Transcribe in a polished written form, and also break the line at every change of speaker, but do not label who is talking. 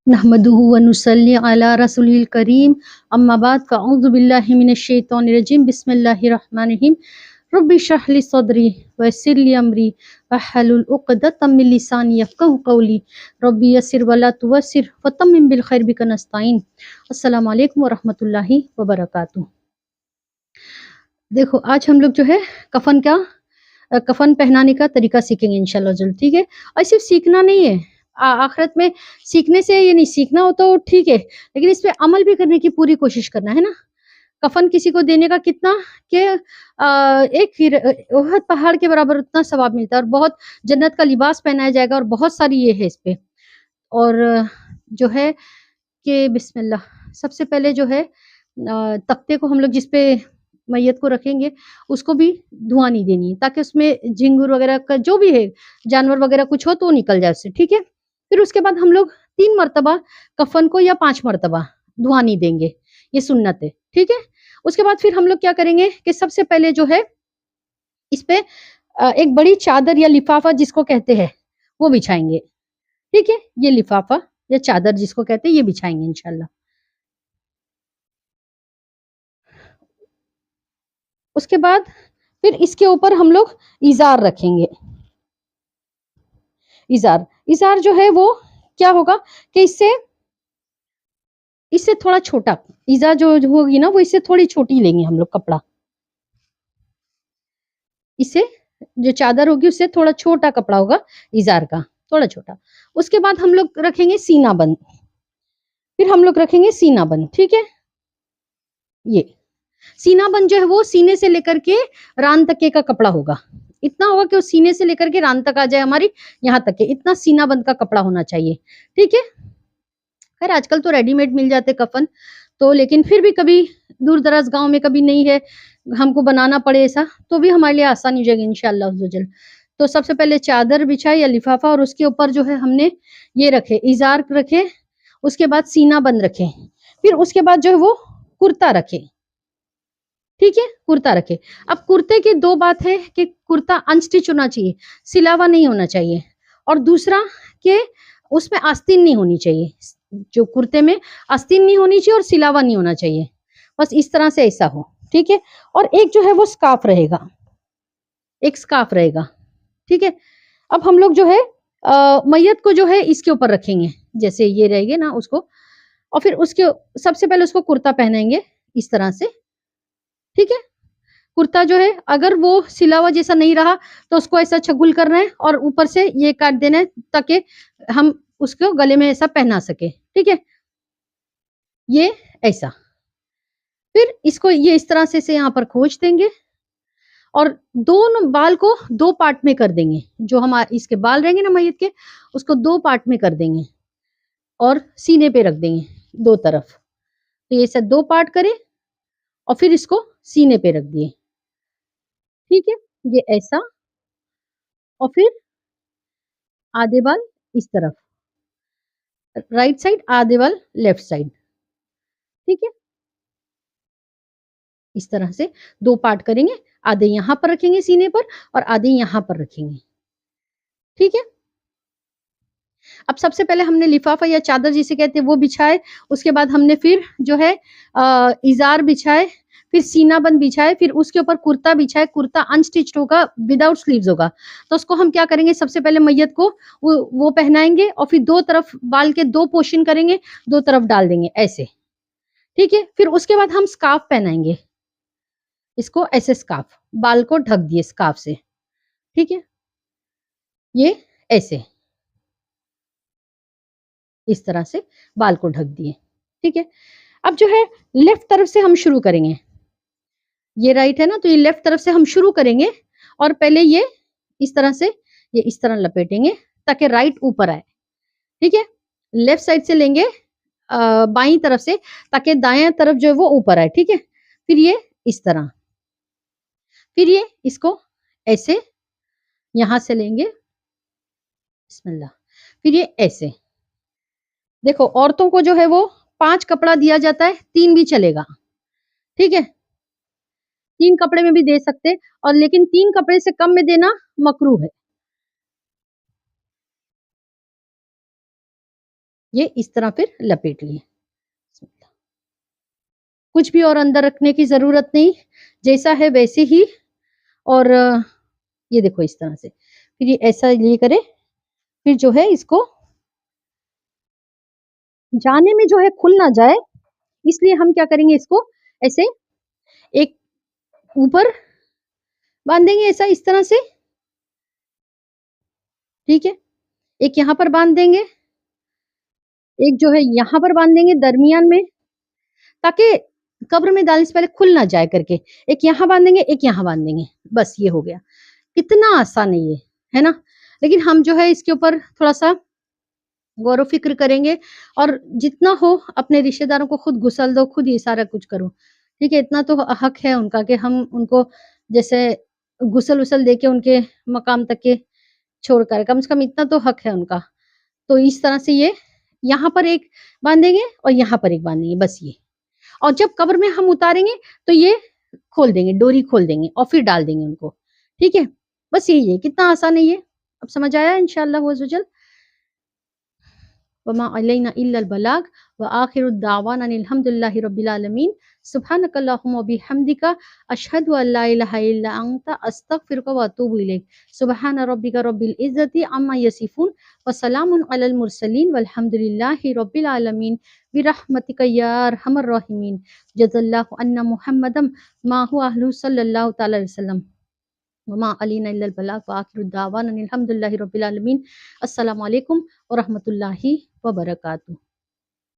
नहमदुहु व नुसल्ली अला रसूलिल करीम अम्मा बाद फ़अऊज़ु बिल्लाहि मिनश शैतानिर रजीम बिस्मिल्लाहिर रहमानिर रहीम रब्बि इश्रह ली सदरी व यस्सिर ली अमरी वहलुल उक़दतम मिन लिसानी यफ़क़हू क़ौली रब्बि यस्सिर व ला तुअस्सिर व तम्मिम बिल खैर बिका नस्ताईन। अस्सलामु अलैकुम व रहमतुल्लाहि व बरकातुहू। देखो आज हम लोग जो है कफन पहनाने का तरीका सीखेंगे इंशाल्लाह ज़रूर, ठीक है। और सिर्फ सीखना नहीं है, आखिरत में सीखने से ये नहीं, सीखना हो तो ठीक है, लेकिन इस पे अमल भी करने की पूरी कोशिश करना है ना। कफन किसी को देने का कितना कि उहद पहाड़ के बराबर उतना सवाब मिलता है और बहुत जन्नत का लिबास पहनाया जाएगा और बहुत सारी ये है इस पे। और जो है कि बिस्मिल्लाह, सबसे पहले जो है तख्ते को हम लोग जिस पे मैयत को रखेंगे उसको भी धुआं नहीं देनी है, ताकि उसमें झिंगुर वगैरह का जो भी है जानवर वगैरह कुछ हो तो वो निकल जाए उससे, ठीक है। फिर उसके बाद हम लोग 3 मर्तबा कफन को या 5 मर्तबा धुआं नहीं देंगे, ये सुन्नत है, ठीक है। उसके बाद फिर हम लोग क्या करेंगे कि सबसे पहले जो है इस पे एक बड़ी चादर या लिफाफा जिसको कहते हैं वो बिछाएंगे, ठीक है। ये लिफाफा या चादर जिसको कहते हैं ये बिछाएंगे इंशाल्लाह। उसके बाद फिर इसके ऊपर हम लोग इज़ार रखेंगे। इज़ार इज़ार जो है वो क्या होगा कि इससे इससे थोड़ा छोटा इज़ार जो होगी ना वो इससे थोड़ी छोटी लेंगे हम लोग कपड़ा। इससे जो चादर होगी उससे थोड़ा छोटा कपड़ा होगा इज़ार का, थोड़ा छोटा। उसके बाद हम लोग रखेंगे सीना बंद। फिर हम लोग रखेंगे सीना बंद, ठीक है। ये सीना बंद जो है वो सीने से लेकर के रान तक का कपड़ा होगा। इतना होगा कि वो सीने से लेकर के रान तक आ जाए हमारी, यहाँ तक के इतना सीना बंद का कपड़ा होना चाहिए, ठीक है। खैर आजकल तो रेडीमेड मिल जाते कफन, तो लेकिन फिर भी कभी दूर दराज गांव में कभी नहीं है, हमको बनाना पड़े ऐसा, तो भी हमारे लिए आसान हो जाएगा इंशाल्लाह अज़्ज़ वजल। तो सबसे पहले चादर बिछाई या लिफाफा और उसके ऊपर जो है हमने ये रखे इज़ार रखे, उसके बाद सीना बंद रखे, फिर उसके बाद जो है वो कुर्ता रखे, ठीक है, कुर्ता रखे। अब कुर्ते की 2 बात है कि कुर्ता अनस्टिच होना चाहिए, सिलावा नहीं होना चाहिए, और दूसरा कि उसमें आस्तीन नहीं होनी चाहिए। जो कुर्ते में आस्तीन नहीं होनी चाहिए और सिलावा नहीं होना चाहिए, बस इस तरह से ऐसा हो, ठीक है। और एक जो है वो स्कार्फ रहेगा, एक स्कार्फ रहेगा, ठीक है। अब हम लोग जो है मैयत को जो है इसके ऊपर रखेंगे, जैसे ये रहेंगे ना उसको, और फिर उसके सबसे पहले उसको कुर्ता पहनाएंगे इस तरह से, ठीक है। कुर्ता जो है अगर वो सिला हुआ जैसा नहीं रहा तो उसको ऐसा छगुल करना है और ऊपर से ये काट देना है ताकि हम उसको गले में ऐसा पहना सके, ठीक है। ये ऐसा, फिर इसको ये इस तरह से यहाँ पर खोज देंगे और दोनों बाल को 2 पार्ट में कर देंगे। जो हमारे इसके बाल रहेंगे ना मैयत के, उसको 2 पार्ट में कर देंगे और सीने पे रख देंगे 2 तरफ। तो ये सब 2 पार्ट करें और फिर इसको सीने पे रख दिए, ठीक है। ये ऐसा, और फिर आधे बाल इस तरफ, राइट साइड आधे बाल लेफ्ट साइड, ठीक है। इस तरह से 2 पार्ट करेंगे, आधे यहाँ पर रखेंगे सीने पर और आधे यहाँ पर रखेंगे, ठीक है। अब सबसे पहले हमने लिफाफा या चादर जिसे कहते हैं वो बिछाए, उसके बाद हमने फिर जो है इज़ार बिछाए, फिर सीना बंद बिछाए, फिर उसके ऊपर कुर्ता बिछाए। कुर्ता अनस्टिच्ड होगा, विदाउट स्लीव्स होगा, तो उसको हम क्या करेंगे, सबसे पहले मैयत को वो पहनाएंगे और फिर 2 तरफ बाल के 2 पोर्शन करेंगे, 2 तरफ डाल देंगे ऐसे, ठीक है। फिर उसके बाद हम स्कार्फ पहनाएंगे, इसको ऐसे स्कार्फ, बाल को ढक दिए स्कार्फ से, ठीक है। ये ऐसे इस तरह से बाल को ढक दिए, ठीक है। अब जो है लेफ्ट तरफ से हम शुरू करेंगे, ये राइट है ना, तो ये लेफ्ट तरफ से हम शुरू करेंगे और पहले ये इस तरह से, ये इस तरह लपेटेंगे ताकि राइट ऊपर आए, ठीक है। लेफ्ट साइड से लेंगे बाईं तरफ से ताकि दाएं तरफ जो है वो ऊपर आए, ठीक है। फिर ये इस तरह, फिर ये इसको ऐसे यहाँ से लेंगे, बिस्मिल्लाह, फिर ये ऐसे। देखो औरतों को जो है वो 5 कपड़ा दिया जाता है, 3 भी चलेगा, ठीक है। 3 कपड़े में भी दे सकते, और लेकिन 3 कपड़े से कम में देना मकरूह है। ये इस तरह फिर लपेट लिए। कुछ भी और अंदर रखने की ज़रूरत नहीं, जैसा है वैसे ही। और ये देखो इस तरह से। फिर ये ऐसा ये करें, फिर जो है इसको जाने में जो है खुल ना जाए, इसलिए हम क्या करेंगे, इसको ऐसे एक ऊपर बाँधेंगे ऐसा इस तरह से, ठीक है? एक यहाँ पर बाँध देंगे, एक जो है यहाँ पर बाँध देंगे दरमियान में, ताकि कब्र में डालने से पहले खुल ना जाए करके। एक यहाँ बाँधेंगे, एक यहाँ बाँध देंगे, बस ये हो गया। कितना आसान है ये, है ना? लेकिन हम जो है इसके ऊपर थोड़ा-सा गौर-व-फ़िक्र करेंगे और जितना हो अपने रिश्तेदारों को खुद गुसल दो, खुद ये सारा कुछ करो, ठीक है? इतना तो हक है उनका कि हम उनको जैसे गुसल-वुसल देके उनके मकाम तक के छोड़कर, कम से कम इतना तो हक है उनका। तो इस तरह से ये यहाँ पर एक बाँधेंगे और यहाँ पर एक बाँधेंगे, बस ये। और जब कब्र में हम उतारेंगे तो ये खोल देंगे, डोरी खोल देंगे और फिर डाल देंगे उनको, ठीक है? बस यही है, कितना आसान है ये। अब समझ आया इंशाअल्लाह अज़्ज़ वजल। वमा अलैना इल्लल बलाग व आखिरु दावाना अनिल हम्दुलिल्लाहि रब्बिल आलमीन। सुब्हानकल्लाहुम्मा व बिहम्दिका अशहदु अन ला इलाहा इल्ला अंता अस्तगफिरुका व अतूबु इलैक। सुब्हान रब्बिका रब्बिल इज़्ज़ति अम्मा यसिफून व सलामुन अलल मुरसलीन वल्हम्दुलिल्लाहि रब्बिल आलमीन बिरहमतिका या अरहमर राहिमीन। जज़ल्लाहु अन्ना मुहम्मदम मा हुवा अहलु सल्लल्लाहु तआला अलैहि वसल्लम। वमा अलैना इल्लल बलाग व आखिरु दावाना अनिल हम्दुलिल्लाहि रब्बिल आलमीन। अस्सलामु अलैकुम व रहमतुल्लाहि व बरकातुहू।